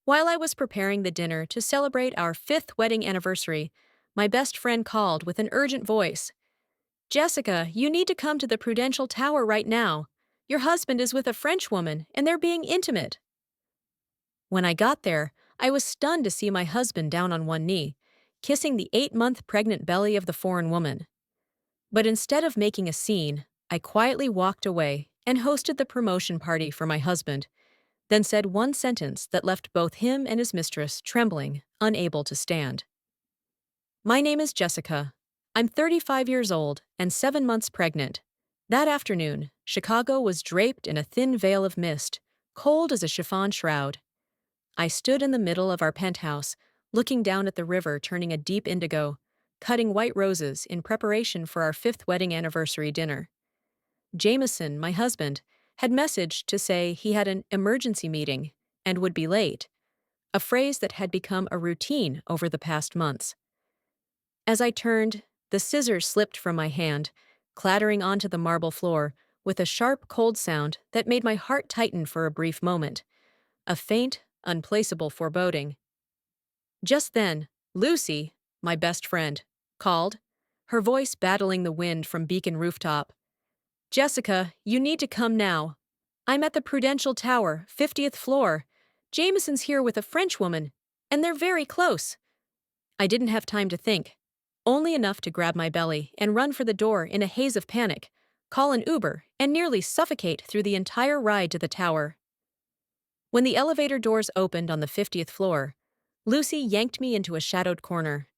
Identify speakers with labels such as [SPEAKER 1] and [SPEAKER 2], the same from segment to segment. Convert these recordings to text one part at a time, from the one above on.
[SPEAKER 1] While I was preparing the dinner to celebrate our fifth wedding anniversary, my best friend called with an urgent voice. Jessica, you need to come to the Prudential Tower right now. Your husband is with a French woman, and they're being intimate. When I got there, I was stunned to see my husband down on one knee, kissing the 8-month pregnant belly of the foreign woman. But instead of making a scene, I quietly walked away and hosted the promotion party for my husband, then said one sentence that left both him and his mistress trembling, unable to stand. My name is Jessica. I'm 35 years old and 7 months pregnant. That afternoon, Chicago was draped in a thin veil of mist, cold as a chiffon shroud. I stood in the middle of our penthouse, looking down at the river turning a deep indigo, cutting white roses in preparation for our fifth wedding anniversary dinner. Jameson, my husband, had messaged to say he had an emergency meeting and would be late, a phrase that had become a routine over the past months. As I turned, the scissors slipped from my hand, clattering onto the marble floor with a sharp, cold sound that made my heart tighten for a brief moment, a faint, unplaceable foreboding. Just then, Lucy, my best friend, called, her voice battling the wind from Beacon Rooftop. Jessica, you need to come now. I'm at the Prudential Tower, 50th floor. Jameson's here with a French woman, and they're very close. I didn't have time to think, only enough to grab my belly and run for the door in a haze of panic, call an Uber, and nearly suffocate through the entire ride to the tower. When the elevator doors opened on the 50th floor, Lucy yanked me into a shadowed corner.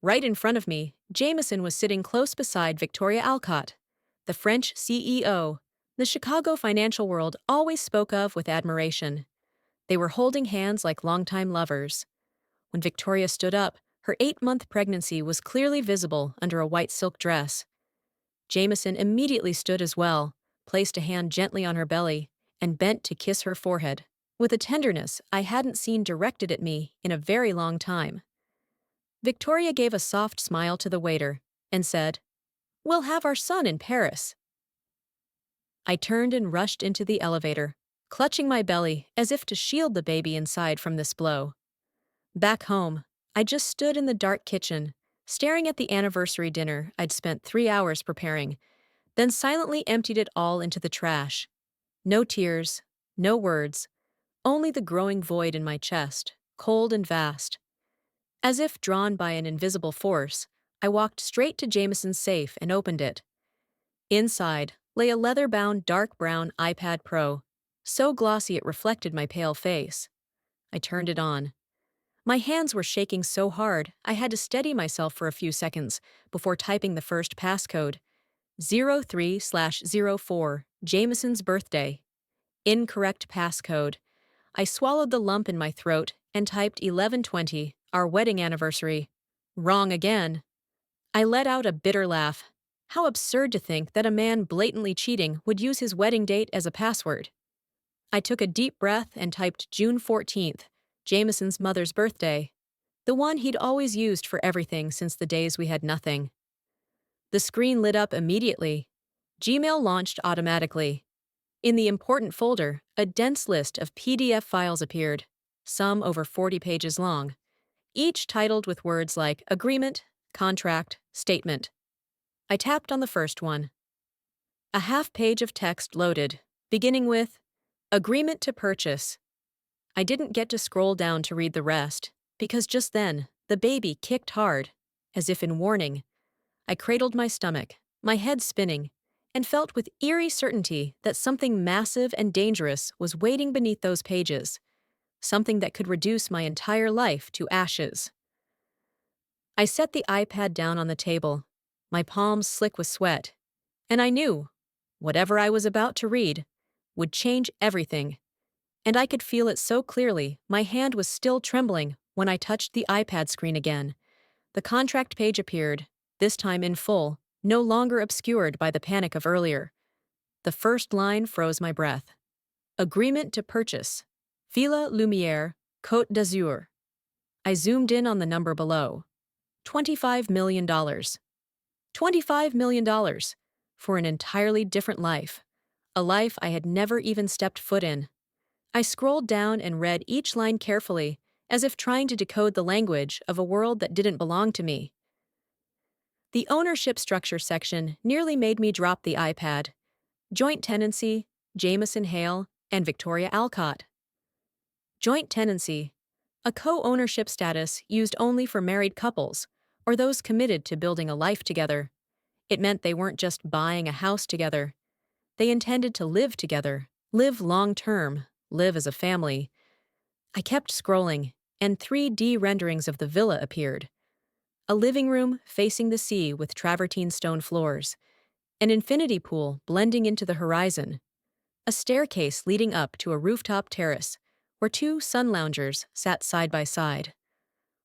[SPEAKER 1] Right in front of me, Jameson was sitting close beside Victoria Alcott, the French CEO, the Chicago financial world always spoke of with admiration. They were holding hands like longtime lovers. When Victoria stood up, her 8-month pregnancy was clearly visible under a white silk dress. Jameson immediately stood as well, placed a hand gently on her belly, and bent to kiss her forehead, with a tenderness I hadn't seen directed at me in a very long time. Victoria gave a soft smile to the waiter and said, "We'll have our son in Paris." I turned and rushed into the elevator, clutching my belly as if to shield the baby inside from this blow. Back home, I just stood in the dark kitchen, staring at the anniversary dinner I'd spent 3 hours preparing, then silently emptied it all into the trash. No tears, no words, only the growing void in my chest, cold and vast. As if drawn by an invisible force, I walked straight to Jameson's safe and opened it. Inside lay a leather-bound dark brown iPad Pro, so glossy it reflected my pale face. I turned it on. My hands were shaking so hard I had to steady myself for a few seconds before typing the first passcode. 03/04, Jameson's birthday. Incorrect passcode. I swallowed the lump in my throat and typed 11/20, our wedding anniversary. Wrong again. I let out a bitter laugh. How absurd to think that a man blatantly cheating would use his wedding date as a password. I took a deep breath and typed June 14th, Jameson's mother's birthday, the one he'd always used for everything since the days we had nothing. The screen lit up immediately. Gmail launched automatically. In the important folder, a dense list of PDF files appeared, some over 40 pages long, each titled with words like agreement, contract, statement. I tapped on the first one. A half page of text loaded, beginning with, agreement to purchase. I didn't get to scroll down to read the rest, because just then, the baby kicked hard, as if in warning. I cradled my stomach, my head spinning, and felt with eerie certainty that something massive and dangerous was waiting beneath those pages, something that could reduce my entire life to ashes. I set the iPad down on the table, my palms slick with sweat, and I knew, whatever I was about to read, would change everything. And I could feel it so clearly my hand was still trembling when I touched the iPad screen again. The contract page appeared, this time in full, no longer obscured by the panic of earlier. The first line froze my breath. Agreement to purchase. Villa Lumière, Côte d'Azur. I zoomed in on the number below. $25 million. $25 million. For an entirely different life. A life I had never even stepped foot in. I scrolled down and read each line carefully, as if trying to decode the language of a world that didn't belong to me. The ownership structure section nearly made me drop the iPad. Joint tenancy, Jameson Hale, and Victoria Alcott. Joint tenancy, a co-ownership status used only for married couples or those committed to building a life together. It meant they weren't just buying a house together. They intended to live together, live long-term, live as a family. I kept scrolling, and 3D renderings of the villa appeared. A living room facing the sea with travertine stone floors, an infinity pool blending into the horizon, a staircase leading up to a rooftop terrace where two sun loungers sat side by side.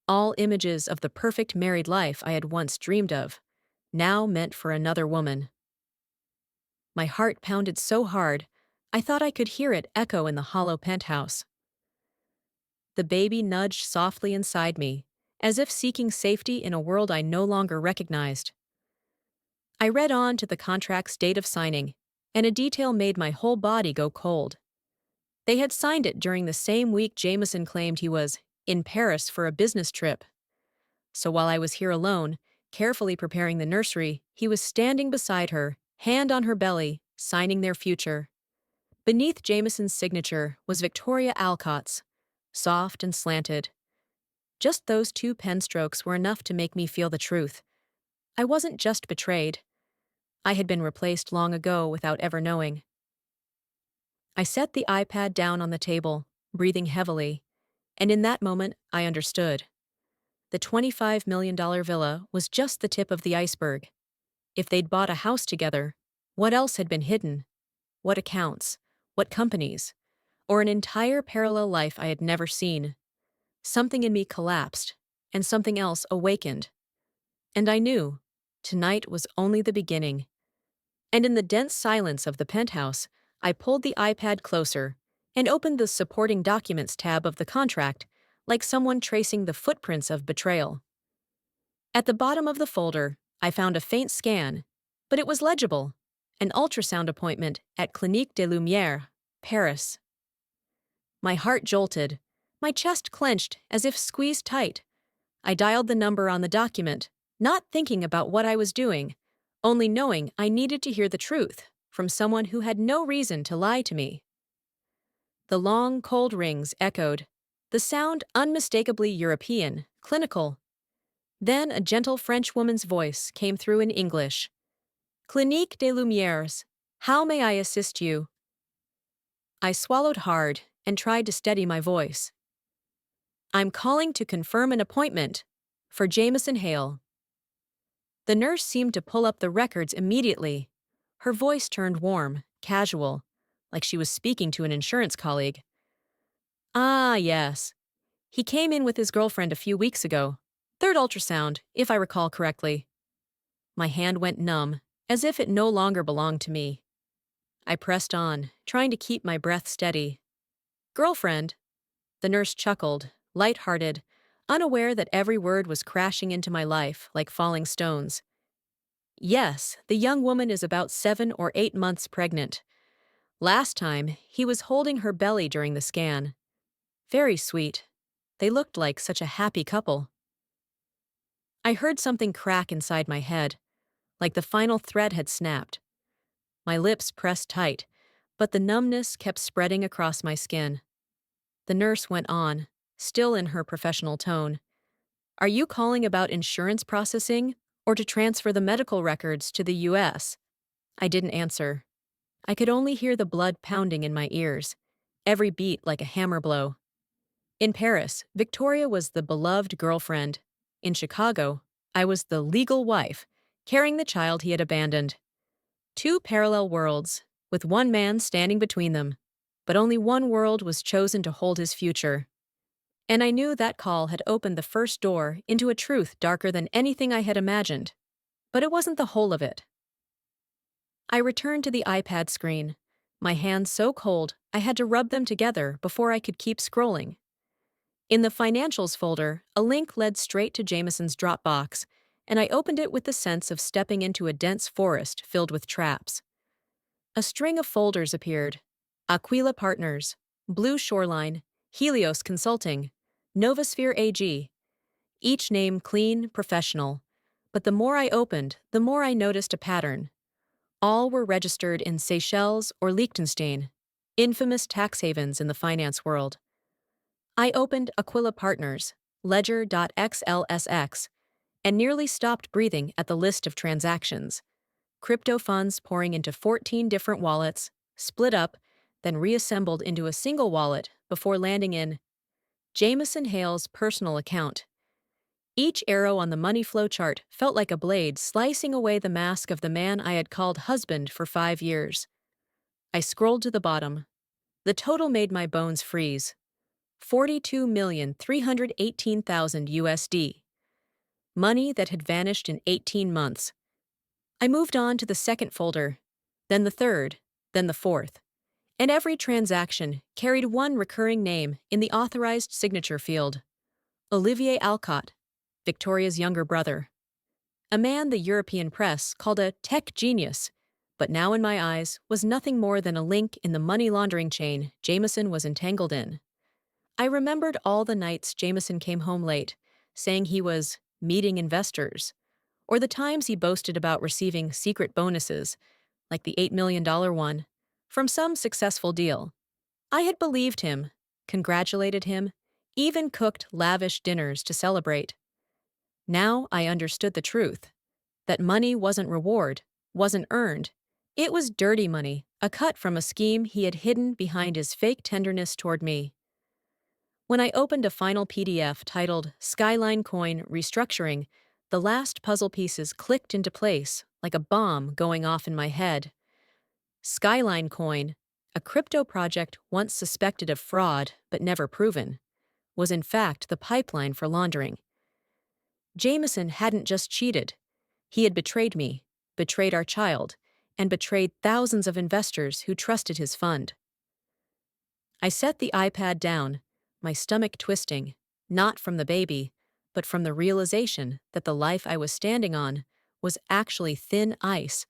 [SPEAKER 1] All images of the perfect married life I had once dreamed of, now meant for another woman. My heart pounded so hard, I thought I could hear it echo in the hollow penthouse. The baby nudged softly inside me, as if seeking safety in a world I no longer recognized. I read on to the contract's date of signing, and a detail made my whole body go cold. They had signed it during the same week Jameson claimed he was in Paris for a business trip. So while I was here alone, carefully preparing the nursery, he was standing beside her, hand on her belly, signing their future. Beneath Jameson's signature was Victoria Alcott's, soft and slanted. Just those two pen strokes were enough to make me feel the truth. I wasn't just betrayed. I had been replaced long ago without ever knowing. I set the iPad down on the table, breathing heavily, and in that moment, I understood. The $25 million villa was just the tip of the iceberg. If they'd bought a house together, what else had been hidden? What accounts? What companies? Or an entire parallel life I had never seen? Something in me collapsed, and something else awakened. And I knew, tonight was only the beginning. And in the dense silence of the penthouse, I pulled the iPad closer and opened the supporting documents tab of the contract, like someone tracing the footprints of betrayal. At the bottom of the folder, I found a faint scan, but it was legible. An ultrasound appointment at Clinique des Lumières, Paris. My heart jolted. My chest clenched as if squeezed tight. I dialed the number on the document, not thinking about what I was doing, only knowing I needed to hear the truth from someone who had no reason to lie to me. The long, cold rings echoed, the sound unmistakably European, clinical. Then a gentle French woman's voice came through in English. Clinique des Lumières, how may I assist you? I swallowed hard and tried to steady my voice. I'm calling to confirm an appointment for Jameson Hale. The nurse seemed to pull up the records immediately. Her voice turned warm, casual, like she was speaking to an insurance colleague. Ah, yes. He came in with his girlfriend a few weeks ago. Third ultrasound, if I recall correctly. My hand went numb, as if it no longer belonged to me. I pressed on, trying to keep my breath steady. Girlfriend? The nurse chuckled, light-hearted, unaware that every word was crashing into my life like falling stones. Yes, the young woman is about 7 or 8 months pregnant. Last time, he was holding her belly during the scan. Very sweet. They looked like such a happy couple. I heard something crack inside my head, like the final thread had snapped. My lips pressed tight, but the numbness kept spreading across my skin. The nurse went on, still in her professional tone. Are you calling about insurance processing or to transfer the medical records to the U.S.? I didn't answer. I could only hear the blood pounding in my ears, every beat like a hammer blow. In Paris, Victoria was the beloved girlfriend. In Chicago, I was the legal wife, carrying the child he had abandoned. Two parallel worlds, with one man standing between them, but only one world was chosen to hold his future. And I knew that call had opened the first door into a truth darker than anything I had imagined. But it wasn't the whole of it. I returned to the iPad screen, my hands so cold I had to rub them together before I could keep scrolling. In the Financials folder, a link led straight to Jameson's Dropbox, and I opened it with the sense of stepping into a dense forest filled with traps. A string of folders appeared. Aquila Partners, Blue Shoreline, Helios Consulting, Novosphere AG. Each name clean, professional. But the more I opened, the more I noticed a pattern. All were registered in Seychelles or Liechtenstein, infamous tax havens in the finance world. I opened Aquila Partners, Ledger.xlsx, and nearly stopped breathing at the list of transactions. Crypto funds pouring into 14 different wallets, split up, then reassembled into a single wallet before landing in Jameson Hale's personal account. Each arrow on the money flow chart felt like a blade slicing away the mask of the man I had called husband for 5 years. I scrolled to the bottom. The total made my bones freeze. 42,318,000 USD. Money that had vanished in 18 months. I moved on to the second folder, then the third, then the fourth. And every transaction carried one recurring name in the authorized signature field. Olivier Alcott, Victoria's younger brother. A man the European press called a tech genius, but now in my eyes was nothing more than a link in the money laundering chain Jameson was entangled in. I remembered all the nights Jameson came home late, saying he was meeting investors, or the times he boasted about receiving secret bonuses, like the $8 million one, from some successful deal. I had believed him, congratulated him, even cooked lavish dinners to celebrate. Now I understood the truth, that money wasn't reward, wasn't earned. It was dirty money, a cut from a scheme he had hidden behind his fake tenderness toward me. When I opened a final PDF titled Skyline Coin Restructuring, the last puzzle pieces clicked into place like a bomb going off in my head. Skyline Coin, a crypto project once suspected of fraud but never proven, was in fact the pipeline for laundering. Jameson hadn't just cheated. He had betrayed me, betrayed our child, and betrayed thousands of investors who trusted his fund. I set the iPad down, my stomach twisting, not from the baby, but from the realization that the life I was standing on was actually thin ice,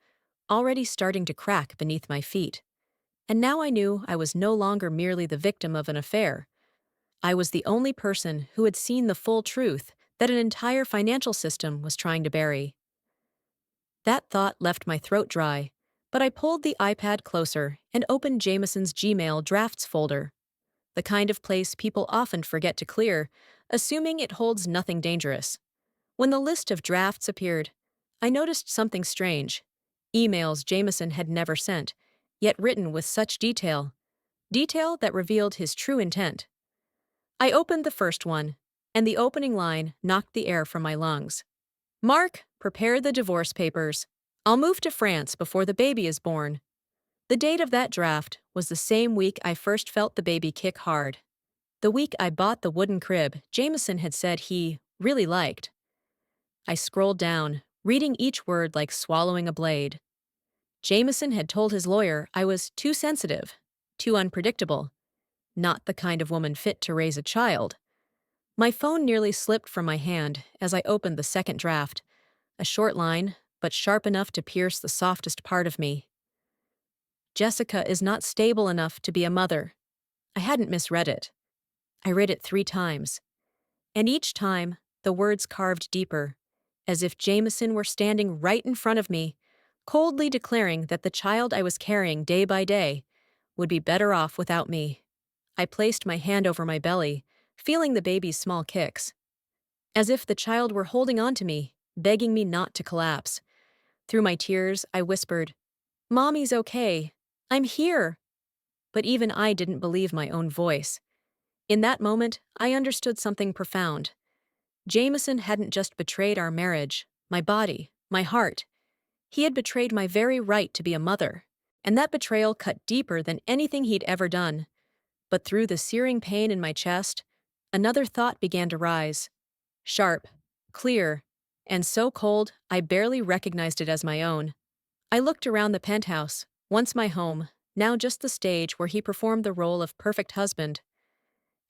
[SPEAKER 1] already starting to crack beneath my feet. And now I knew I was no longer merely the victim of an affair. I was the only person who had seen the full truth that an entire financial system was trying to bury. That thought left my throat dry, but I pulled the iPad closer and opened Jameson's Gmail drafts folder, the kind of place people often forget to clear, assuming it holds nothing dangerous. When the list of drafts appeared, I noticed something strange. Emails Jameson had never sent, yet written with such detail that revealed his true intent. I opened the first one, and the opening line knocked the air from my lungs. Mark, prepare the divorce papers. I'll move to France before the baby is born. The date of that draft was the same week I first felt the baby kick hard. The week I bought the wooden crib Jameson had said he really liked. I scrolled down, reading each word like swallowing a blade. Jameson had told his lawyer I was too sensitive, too unpredictable, not the kind of woman fit to raise a child. My phone nearly slipped from my hand as I opened the second draft, a short line, but sharp enough to pierce the softest part of me. Jessica is not stable enough to be a mother. I hadn't misread it. I read it 3 times. And each time, the words carved deeper, as if Jameson were standing right in front of me, coldly declaring that the child I was carrying day by day would be better off without me. I placed my hand over my belly, feeling the baby's small kicks. As if the child were holding on to me, begging me not to collapse. Through my tears, I whispered, "Mommy's okay. I'm here." But even I didn't believe my own voice. In that moment, I understood something profound. Jameson hadn't just betrayed our marriage, my body, my heart. He had betrayed my very right to be a mother, and that betrayal cut deeper than anything he'd ever done. But through the searing pain in my chest, another thought began to rise. Sharp, clear, and so cold I barely recognized it as my own. I looked around the penthouse, once my home, now just the stage where he performed the role of perfect husband.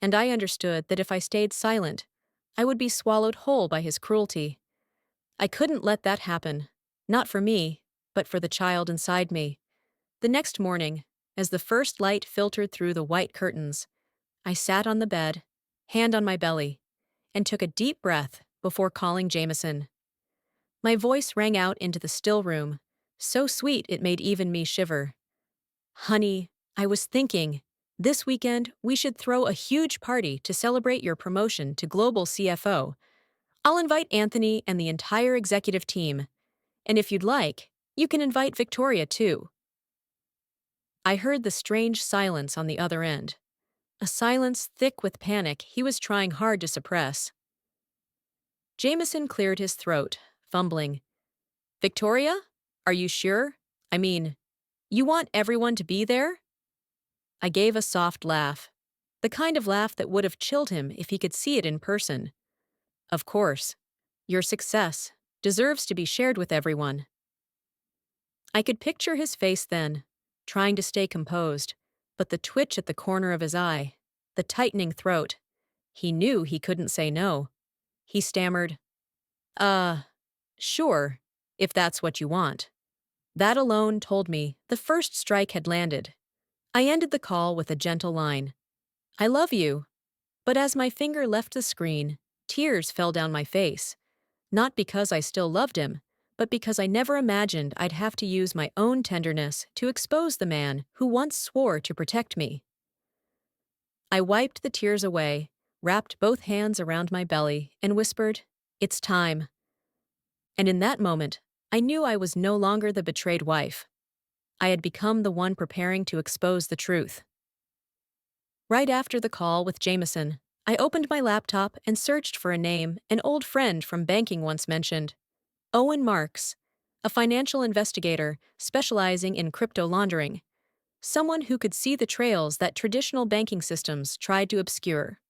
[SPEAKER 1] And I understood that if I stayed silent, I would be swallowed whole by his cruelty. I couldn't let that happen, not for me, but for the child inside me. The next morning, As the first light filtered through the white curtains, I sat on the bed, hand on my belly, and took a deep breath before calling Jameson. My voice rang out into the still room, so sweet it made even me shiver. Honey, I was thinking, this weekend we should throw a huge party to celebrate your promotion to global CFO. I'll invite Anthony and the entire executive team, and if you'd like, you can invite Victoria too. I heard the strange silence on the other end, a silence thick with panic he was trying hard to suppress. Jameson cleared his throat, fumbling. Victoria? Are you sure? I mean, you want everyone to be there? I gave a soft laugh, the kind of laugh that would have chilled him if he could see it in person. Of course. Your success deserves to be shared with everyone. I could picture his face then, trying to stay composed, but the twitch at the corner of his eye, the tightening throat. He knew he couldn't say no. He stammered, sure, if that's what you want. That alone told me the first strike had landed. I ended the call with a gentle line. I love you. But as my finger left the screen, tears fell down my face. Not because I still loved him, but because I never imagined I'd have to use my own tenderness to expose the man who once swore to protect me. I wiped the tears away, wrapped both hands around my belly, and whispered, "It's time." And in that moment, I knew I was no longer the betrayed wife. I had become the one preparing to expose the truth. Right after the call with Jameson, I opened my laptop and searched for a name an old friend from banking once mentioned. Owen Marks, a financial investigator specializing in crypto laundering, someone who could see the trails that traditional banking systems tried to obscure.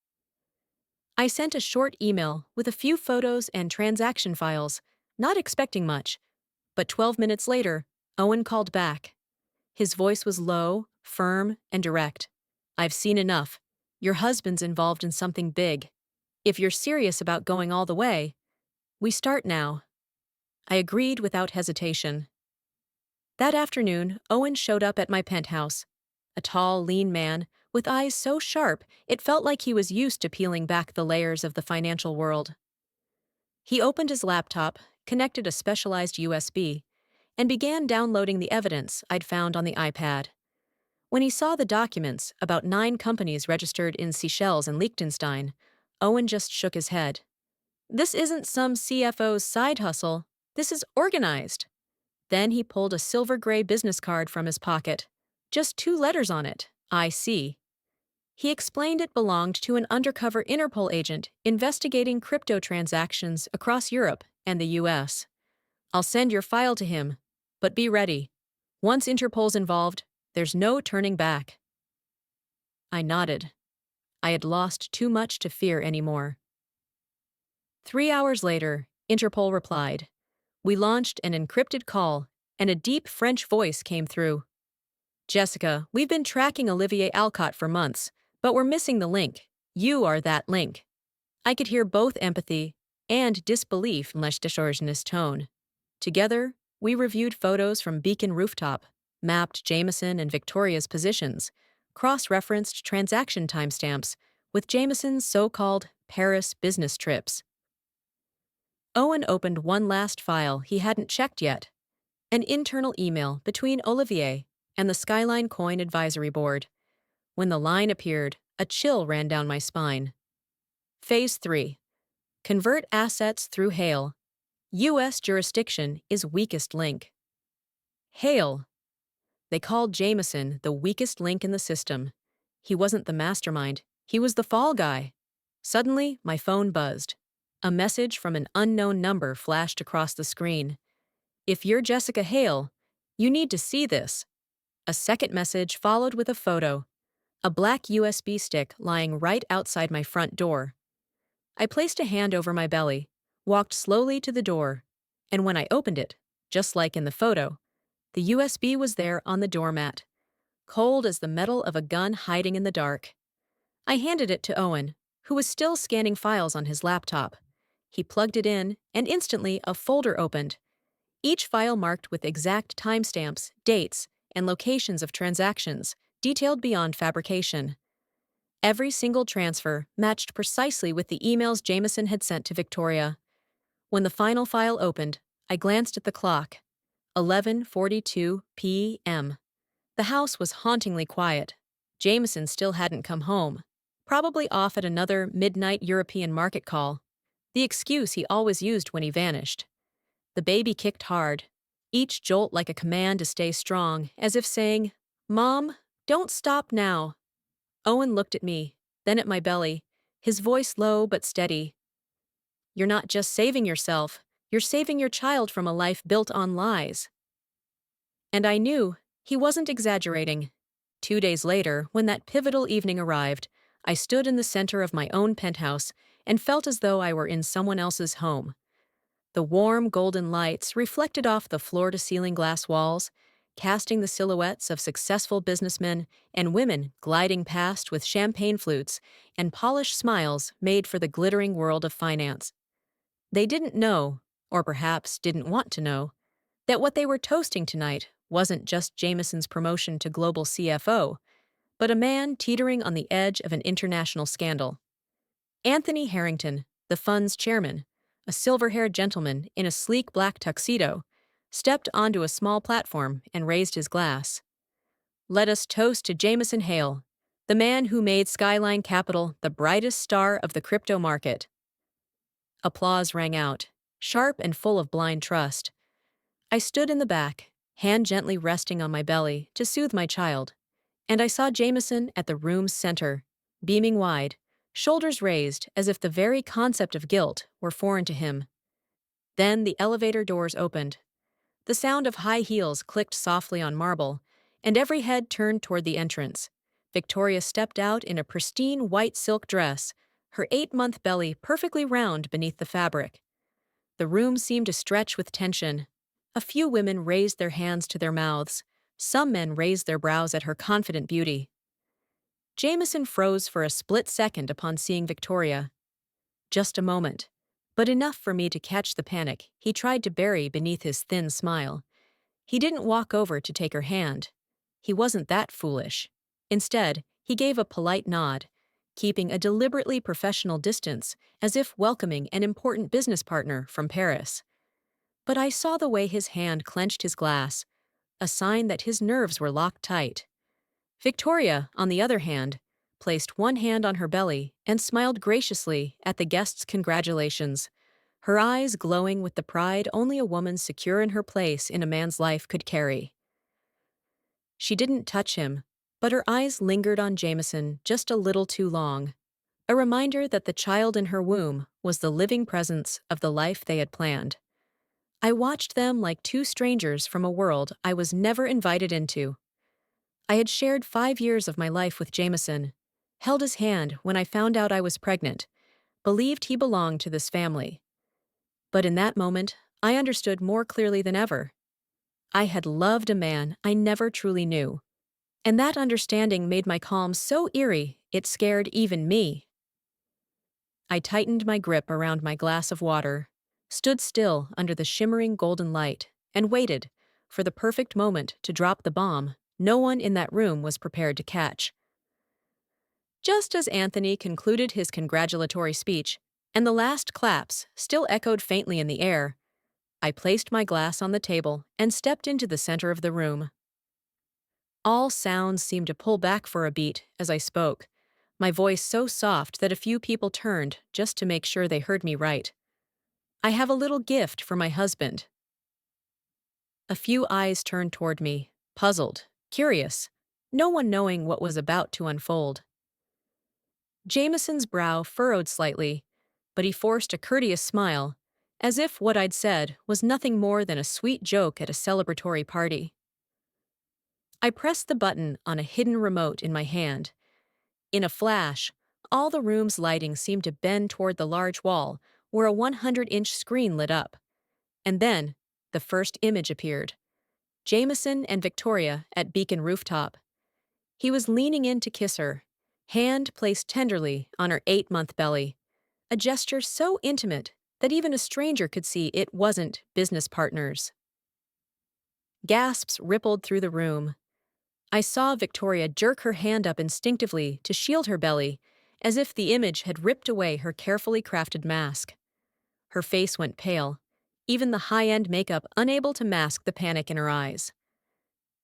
[SPEAKER 1] I sent a short email with a few photos and transaction files, not expecting much, but 12 minutes later, Owen called back. His voice was low, firm, and direct. I've seen enough. Your husband's involved in something big. If you're serious about going all the way, we start now. I agreed without hesitation. That afternoon, Owen showed up at my penthouse. A tall, lean man, with eyes so sharp it felt like he was used to peeling back the layers of the financial world. He opened his laptop, connected a specialized USB, and began downloading the evidence I'd found on the iPad. When he saw the documents about 9 companies registered in Seychelles and Liechtenstein, Owen just shook his head. This isn't some CFO's side hustle. This is organized. Then he pulled a silver-gray business card from his pocket. Just 2 letters on it, IC. He explained it belonged to an undercover Interpol agent investigating crypto transactions across Europe and the US. I'll send your file to him, but be ready. Once Interpol's involved, there's no turning back. I nodded. I had lost too much to fear anymore. 3 hours later, Interpol replied. We launched an encrypted call, and a deep French voice came through. Jessica, we've been tracking Olivier Alcott for months, but we're missing the link. You are that link. I could hear both empathy and disbelief in Leshtishorzh's tone. Together, we reviewed photos from Beacon Rooftop, mapped Jameson and Victoria's positions, cross-referenced transaction timestamps with Jameson's so-called Paris business trips. Owen opened one last file he hadn't checked yet, an internal email between Olivier and the Skyline Coin Advisory Board. When the line appeared, a chill ran down my spine. Phase 3. Convert assets through Hail. U.S. jurisdiction is weakest link. Hail. They called Jameson the weakest link in the system. He wasn't the mastermind. He was the fall guy. Suddenly, my phone buzzed. A message from an unknown number flashed across the screen. If you're Jessica Hale, you need to see this. A second message followed with a photo. A black USB stick lying right outside my front door. I placed a hand over my belly, walked slowly to the door, and when I opened it, just like in the photo, the USB was there on the doormat, cold as the metal of a gun hiding in the dark. I handed it to Owen, who was still scanning files on his laptop. He plugged it in, and instantly a folder opened, each file marked with exact timestamps, dates, and locations of transactions, detailed beyond fabrication. Every single transfer matched precisely with the emails Jameson had sent to Victoria. When the final file opened, I glanced at the clock. 11:42 p.m. The house was hauntingly quiet. Jameson still hadn't come home, probably off at another midnight European market call, the excuse he always used when he vanished. The baby kicked hard, each jolt like a command to stay strong, as if saying, "Mom, don't stop now." Owen looked at me, then at my belly, his voice low but steady. "You're not just saving yourself, you're saving your child from a life built on lies." And I knew he wasn't exaggerating. 2 days later, when that pivotal evening arrived, I stood in the center of my own penthouse and felt as though I were in someone else's home. The warm golden lights reflected off the floor-to-ceiling glass walls, casting the silhouettes of successful businessmen and women gliding past with champagne flutes and polished smiles made for the glittering world of finance. They didn't know, or perhaps didn't want to know, that what they were toasting tonight wasn't just Jameson's promotion to global CFO, but a man teetering on the edge of an international scandal. Anthony Harrington, the fund's chairman, a silver-haired gentleman in a sleek black tuxedo, stepped onto a small platform and raised his glass. "Let us toast to Jameson Hale, the man who made Skyline Capital the brightest star of the crypto market." Applause rang out, sharp and full of blind trust. I stood in the back, hand gently resting on my belly to soothe my child, and I saw Jameson at the room's center, beaming wide, shoulders raised as if the very concept of guilt were foreign to him. Then the elevator doors opened. The sound of high heels clicked softly on marble, and every head turned toward the entrance. Victoria stepped out in a pristine white silk dress, her 8-month belly perfectly round beneath the fabric. The room seemed to stretch with tension. A few women raised their hands to their mouths. Some men raised their brows at her confident beauty. Jameson froze for a split second upon seeing Victoria. Just a moment, but enough for me to catch the panic he tried to bury beneath his thin smile. He didn't walk over to take her hand. He wasn't that foolish. Instead, he gave a polite nod, keeping a deliberately professional distance, as if welcoming an important business partner from Paris. But I saw the way his hand clenched his glass, a sign that his nerves were locked tight. Victoria, on the other hand, placed one hand on her belly and smiled graciously at the guest's congratulations, her eyes glowing with the pride only a woman secure in her place in a man's life could carry. She didn't touch him, but her eyes lingered on Jameson just a little too long, a reminder that the child in her womb was the living presence of the life they had planned. I watched them like two strangers from a world I was never invited into. I had shared 5 years of my life with Jameson, held his hand when I found out I was pregnant, believed he belonged to this family. But in that moment, I understood more clearly than ever. I had loved a man I never truly knew, and that understanding made my calm so eerie it scared even me. I tightened my grip around my glass of water, stood still under the shimmering golden light, and waited for the perfect moment to drop the bomb no one in that room was prepared to catch. Just as Anthony concluded his congratulatory speech, and the last claps still echoed faintly in the air, I placed my glass on the table and stepped into the center of the room. All sounds seemed to pull back for a beat as I spoke, my voice so soft that a few people turned just to make sure they heard me right. "I have a little gift for my husband." A few eyes turned toward me, puzzled, curious, no one knowing what was about to unfold. Jameson's brow furrowed slightly, but he forced a courteous smile, as if what I'd said was nothing more than a sweet joke at a celebratory party. I pressed the button on a hidden remote in my hand. In a flash, all the room's lighting seemed to bend toward the large wall, where a 100-inch screen lit up. And then, the first image appeared. Jameson and Victoria at Beacon Rooftop. He was leaning in to kiss her, hand placed tenderly on her 8-month belly, a gesture so intimate that even a stranger could see it wasn't business partners. Gasps rippled through the room. I saw Victoria jerk her hand up instinctively to shield her belly, as if the image had ripped away her carefully crafted mask. Her face went pale, even the high-end makeup unable to mask the panic in her eyes.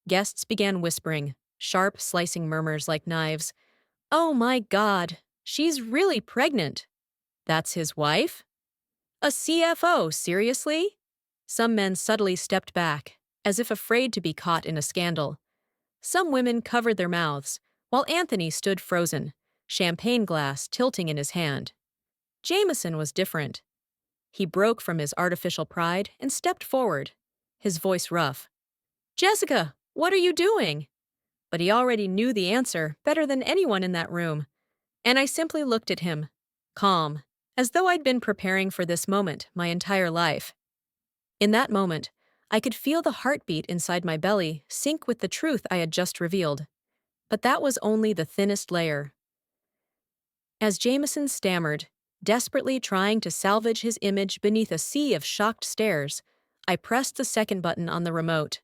[SPEAKER 1] Guests began whispering, sharp, slicing murmurs like knives. "Oh my God, she's really pregnant. That's his wife? A CFO, seriously?" Some men subtly stepped back, as if afraid to be caught in a scandal. Some women covered their mouths, while Anthony stood frozen, champagne glass tilting in his hand. Jameson was different. He broke from his artificial pride and stepped forward, his voice rough. "Jessica, what are you doing?" But he already knew the answer better than anyone in that room, and I simply looked at him, calm, as though I'd been preparing for this moment my entire life. In that moment, I could feel the heartbeat inside my belly sync with the truth I had just revealed. But that was only the thinnest layer. As Jameson stammered, desperately trying to salvage his image beneath a sea of shocked stares, I pressed the second button on the remote.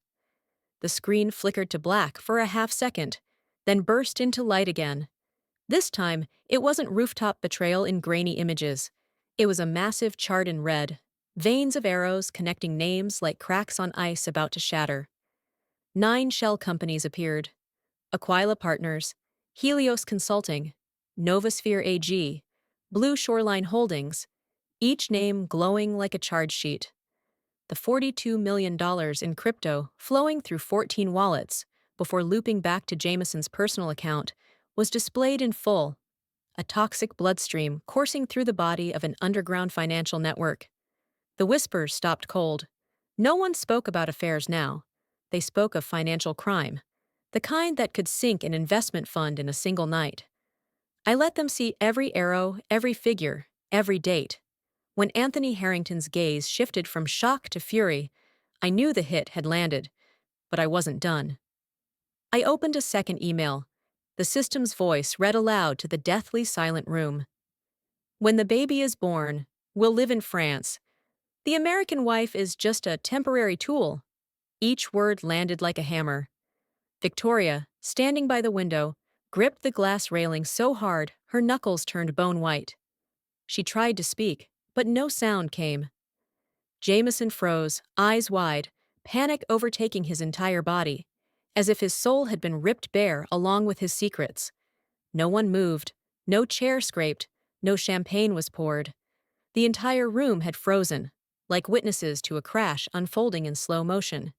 [SPEAKER 1] The screen flickered to black for a half-second, then burst into light again. This time, it wasn't rooftop betrayal in grainy images. It was a massive chart in red, veins of arrows connecting names like cracks on ice about to shatter. 9 shell companies appeared: Aquila Partners, Helios Consulting, Novosphere AG, Blue Shoreline Holdings, each name glowing like a charge sheet. The $42 million in crypto flowing through 14 wallets before looping back to Jameson's personal account was displayed in full, a toxic bloodstream coursing through the body of an underground financial network. The whispers stopped cold. No one spoke about affairs now. They spoke of financial crime, the kind that could sink an investment fund in a single night. I let them see every arrow, every figure, every date. When Anthony Harrington's gaze shifted from shock to fury, I knew the hit had landed, but I wasn't done. I opened a second email. The system's voice read aloud to the deathly silent room. "When the baby is born, we'll live in France. The American wife is just a temporary tool." Each word landed like a hammer. Victoria, standing by the window, gripped the glass railing so hard her knuckles turned bone white. She tried to speak, but no sound came. Jameson froze, eyes wide, panic overtaking his entire body, as if his soul had been ripped bare along with his secrets. No one moved, no chair scraped, no champagne was poured. The entire room had frozen, like witnesses to a crash unfolding in slow motion.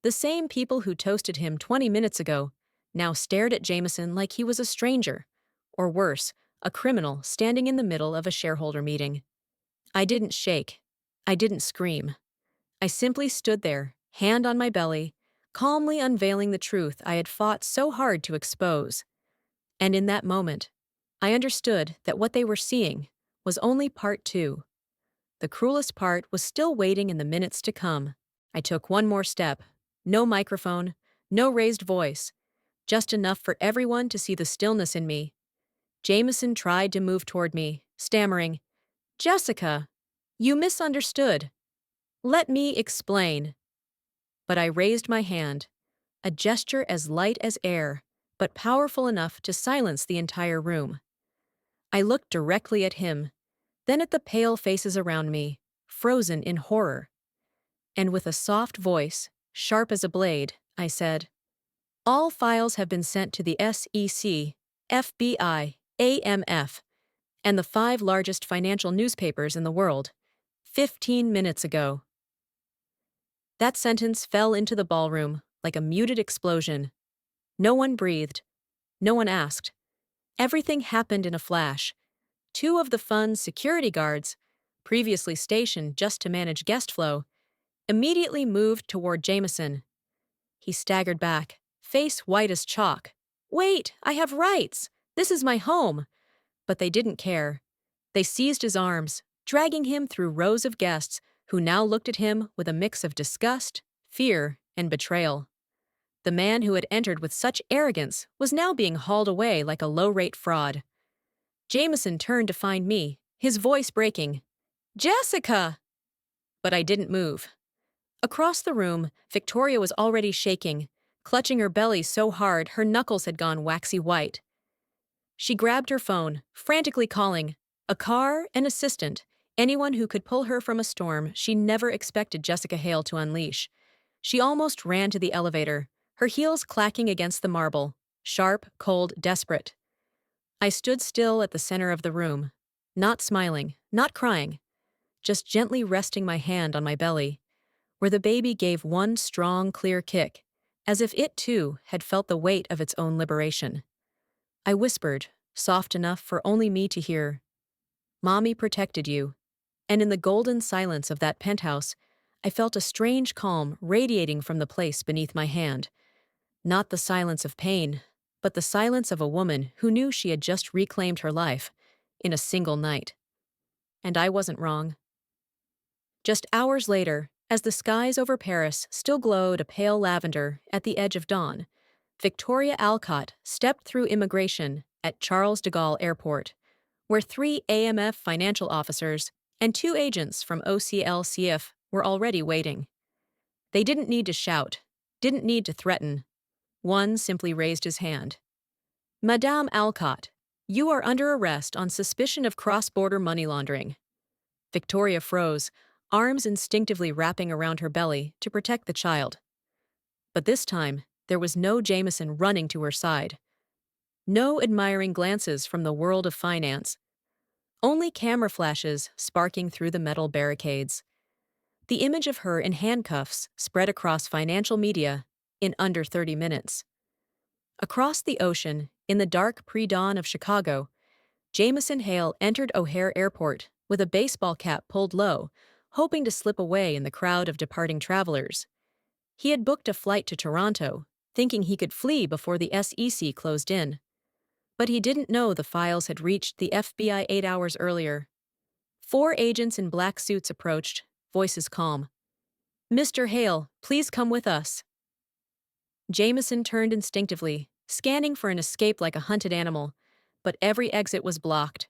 [SPEAKER 1] The same people who toasted him 20 minutes ago now stared at Jameson like he was a stranger, or worse, a criminal standing in the middle of a shareholder meeting. I didn't shake. I didn't scream. I simply stood there, hand on my belly, calmly unveiling the truth I had fought so hard to expose. And in that moment, I understood that what they were seeing was only part 2. The cruelest part was still waiting in the minutes to come. I took one more step. No microphone, no raised voice, just enough for everyone to see the stillness in me. Jameson tried to move toward me, stammering, "Jessica, you misunderstood. Let me explain." But I raised my hand, a gesture as light as air, but powerful enough to silence the entire room. I looked directly at him, then at the pale faces around me, frozen in horror. And with a soft voice, sharp as a blade, I said, "All files have been sent to the SEC, FBI, AMF, and the 5 largest financial newspapers in the world, 15 minutes ago." That sentence fell into the ballroom like a muted explosion. No one breathed. No one asked. Everything happened in a flash. 2 of the fund's security guards, previously stationed just to manage guest flow, immediately moved toward Jameson. He staggered back, face white as chalk. "Wait, I have rights. This is my home." But they didn't care. They seized his arms, dragging him through rows of guests who now looked at him with a mix of disgust, fear, and betrayal. The man who had entered with such arrogance was now being hauled away like a low-rate fraud. Jameson turned to find me, his voice breaking. "Jessica!" But I didn't move. Across the room, Victoria was already shaking, clutching her belly so hard her knuckles had gone waxy white. She grabbed her phone, frantically calling a car, an assistant, anyone who could pull her from a storm she never expected Jessica Hale to unleash. She almost ran to the elevator, her heels clacking against the marble, sharp, cold, desperate. I stood still at the center of the room, not smiling, not crying, just gently resting my hand on my belly, where the baby gave one strong, clear kick, as if it too had felt the weight of its own liberation. I whispered, soft enough for only me to hear, "Mommy protected you." And in the golden silence of that penthouse, I felt a strange calm radiating from the place beneath my hand. Not the silence of pain, but the silence of a woman who knew she had just reclaimed her life in a single night. And I wasn't wrong. Just hours later, as the skies over Paris still glowed a pale lavender at the edge of dawn, Victoria Alcott stepped through immigration at Charles de Gaulle Airport, where 3 AMF financial officers and 2 agents from OCLCF were already waiting. They didn't need to shout, didn't need to threaten. One simply raised his hand. "Madame Alcott, you are under arrest on suspicion of cross-border money laundering." Victoria froze, arms instinctively wrapping around her belly to protect the child. But this time, there was no Jameson running to her side. No admiring glances from the world of finance. Only camera flashes sparking through the metal barricades. The image of her in handcuffs spread across financial media in under 30 minutes. Across the ocean, in the dark pre-dawn of Chicago, Jameson Hale entered O'Hare Airport with a baseball cap pulled low, hoping to slip away in the crowd of departing travelers. He had booked a flight to Toronto, thinking he could flee before the SEC closed in. But he didn't know the files had reached the FBI 8 hours earlier. 4 agents in black suits approached, voices calm. "Mr. Hale, please come with us." Jameson turned instinctively, scanning for an escape like a hunted animal, but every exit was blocked.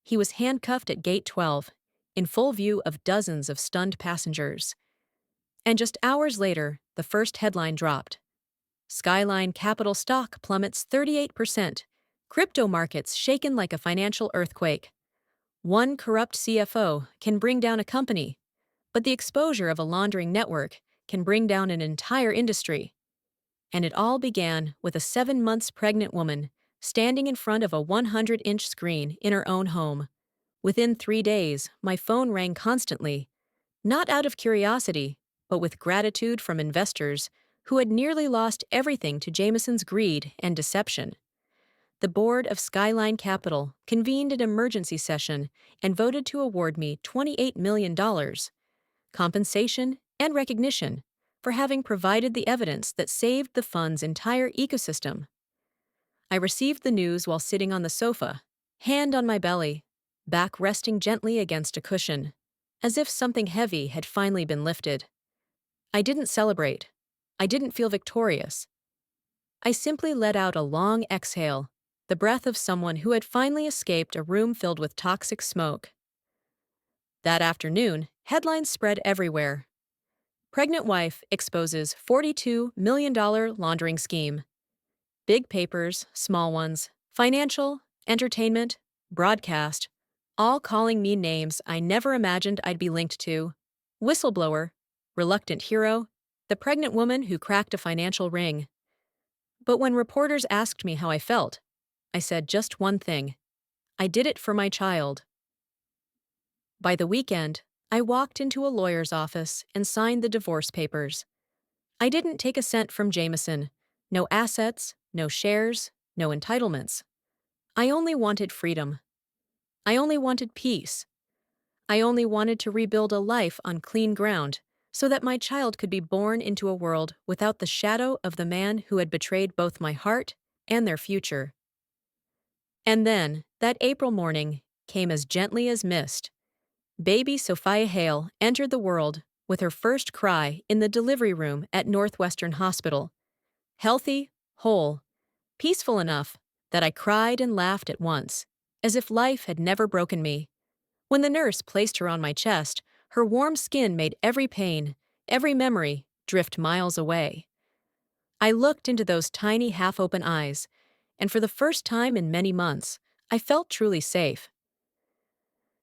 [SPEAKER 1] He was handcuffed at Gate 12, in full view of dozens of stunned passengers. And just hours later, the first headline dropped. Skyline Capital stock plummets 38%. Crypto markets shaken like a financial earthquake. One corrupt CFO can bring down a company, but the exposure of a laundering network can bring down an entire industry. And it all began with a 7 months pregnant woman standing in front of a 100-inch screen in her own home. Within 3 days, my phone rang constantly, not out of curiosity, but with gratitude from investors who had nearly lost everything to Jameson's greed and deception. The board of Skyline Capital convened an emergency session and voted to award me $28 million, compensation and recognition, for having provided the evidence that saved the fund's entire ecosystem. I received the news while sitting on the sofa, hand on my belly, back resting gently against a cushion, as if something heavy had finally been lifted. I didn't celebrate. I didn't feel victorious. I simply let out a long exhale, the breath of someone who had finally escaped a room filled with toxic smoke. That afternoon, headlines spread everywhere. Pregnant wife exposes $42 million laundering scheme. Big papers, small ones, financial, entertainment, broadcast, all calling me names I never imagined I'd be linked to. Whistleblower, reluctant hero, the pregnant woman who cracked a financial ring. But when reporters asked me how I felt, I said just one thing. I did it for my child. By the weekend, I walked into a lawyer's office and signed the divorce papers. I didn't take a cent from Jameson. No assets, no shares, no entitlements. I only wanted freedom. I only wanted peace. I only wanted to rebuild a life on clean ground so that my child could be born into a world without the shadow of the man who had betrayed both my heart and their future. And then, that April morning came as gently as mist. Baby Sophia Hale entered the world with her first cry in the delivery room at Northwestern Hospital. Healthy, whole, peaceful enough that I cried and laughed at once, as if life had never broken me. When the nurse placed her on my chest, her warm skin made every pain, every memory, drift miles away. I looked into those tiny half-open eyes, and for the first time in many months, I felt truly safe.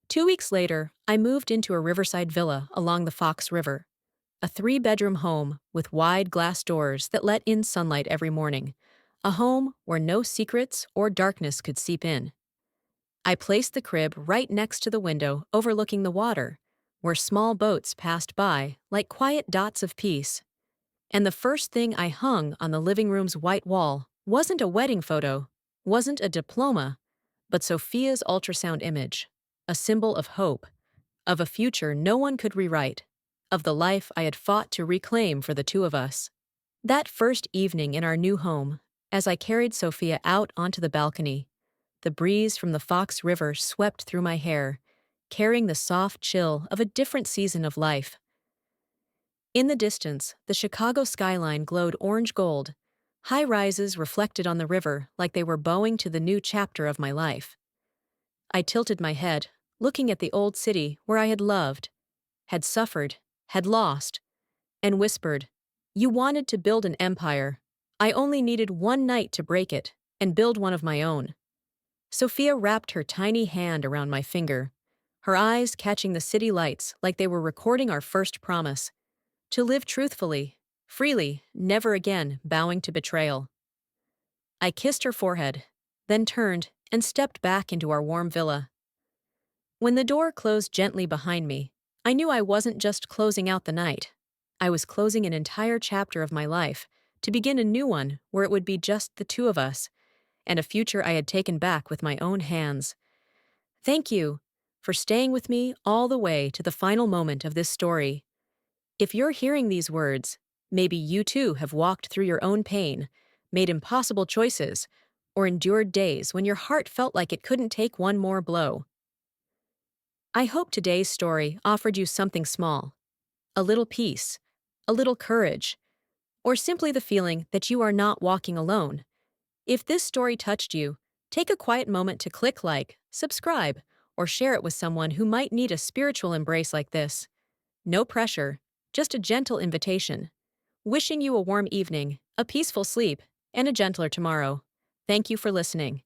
[SPEAKER 1] 2 weeks later, I moved into a riverside villa along the Fox River, a three-bedroom home with wide glass doors that let in sunlight every morning, a home where no secrets or darkness could seep in. I placed the crib right next to the window overlooking the water, where small boats passed by like quiet dots of peace. And the first thing I hung on the living room's white wall wasn't a wedding photo, wasn't a diploma, but Sophia's ultrasound image, a symbol of hope, of a future no one could rewrite, of the life I had fought to reclaim for the two of us. That first evening in our new home, as I carried Sophia out onto the balcony, the breeze from the Fox River swept through my hair, carrying the soft chill of a different season of life. In the distance, the Chicago skyline glowed orange gold. High rises reflected on the river like they were bowing to the new chapter of my life. I tilted my head, looking at the old city where I had loved, had suffered, had lost, and whispered, "You wanted to build an empire. I only needed one night to break it and build one of my own." Sophia wrapped her tiny hand around my finger, her eyes catching the city lights like they were recording our first promise. To live truthfully, freely, never again bowing to betrayal. I kissed her forehead, then turned and stepped back into our warm villa. When the door closed gently behind me, I knew I wasn't just closing out the night. I was closing an entire chapter of my life to begin a new one where it would be just the two of us, and a future I had taken back with my own hands. Thank you for staying with me all the way to the final moment of this story. If you're hearing these words, maybe you too have walked through your own pain, made impossible choices, or endured days when your heart felt like it couldn't take one more blow. I hope today's story offered you something small, a little peace, a little courage, or simply the feeling that you are not walking alone. If this story touched you, take a quiet moment to click like, subscribe, or share it with someone who might need a spiritual embrace like this. No pressure, just a gentle invitation. Wishing you a warm evening, a peaceful sleep, and a gentler tomorrow. Thank you for listening.